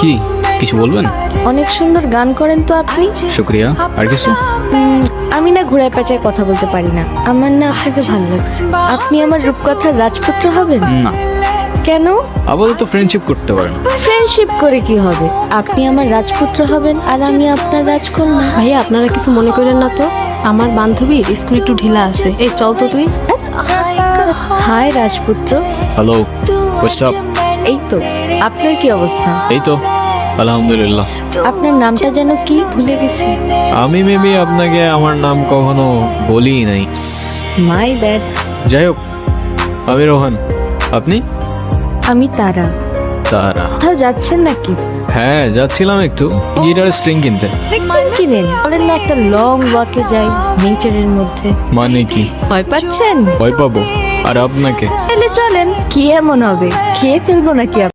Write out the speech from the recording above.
কি কিছু বলবেন? অনেক সুন্দর গান করেন তো আপনি। শুক্রিয়া। আর কিছু? আমি না ঘুরায় পেঁচায় কথা বলতে পারি না। আমার না আপনাকে ভালো লাগছে। আপনি আমার রূপকথার রাজপুত্র হবেন? না, কেন? আপাতত ফ্রেন্ডশিপ করতে পারেন। ফ্রেন্ডশিপ করে কি হবে? আপনি আমার রাজপুত্র হবেন আর আমি আপনার রাজকন্যা। ভাইয়া আপনারা কিছু মনে করেন না তো, আমার বান্ধবীর স্কুল একটু ঢিলা আছে। এই চল তো তুই। হাই রাজপুত্র। Hello, what's up? এই তো, আপনার কি অবস্থা? এই তো আলহামদুলিল্লাহ। আপনার নামটা যেন কি ভুলে গেছি। আমি মেবি আপনাকে আমার নাম কখনো বলিই নাই। My bad. যাই হোক, আমি রোহান। আপনি? আমি তারা। তারা? কোথাও যাচ্ছেন নাকি? হ্যাঁ, যাচ্ছিলাম একটু গিটার স্ট্রিং কিনতে। একদম কিনেন। বলেন না একটা লং ওয়াকে যাই নেচারের মধ্যে। মানে কি? ভয় পাচ্ছেন? ভয় পাবো? আর আপনাকে? তাহলে চলেন। কি এমন হবে? খেয়ে ফেলবো নাকি?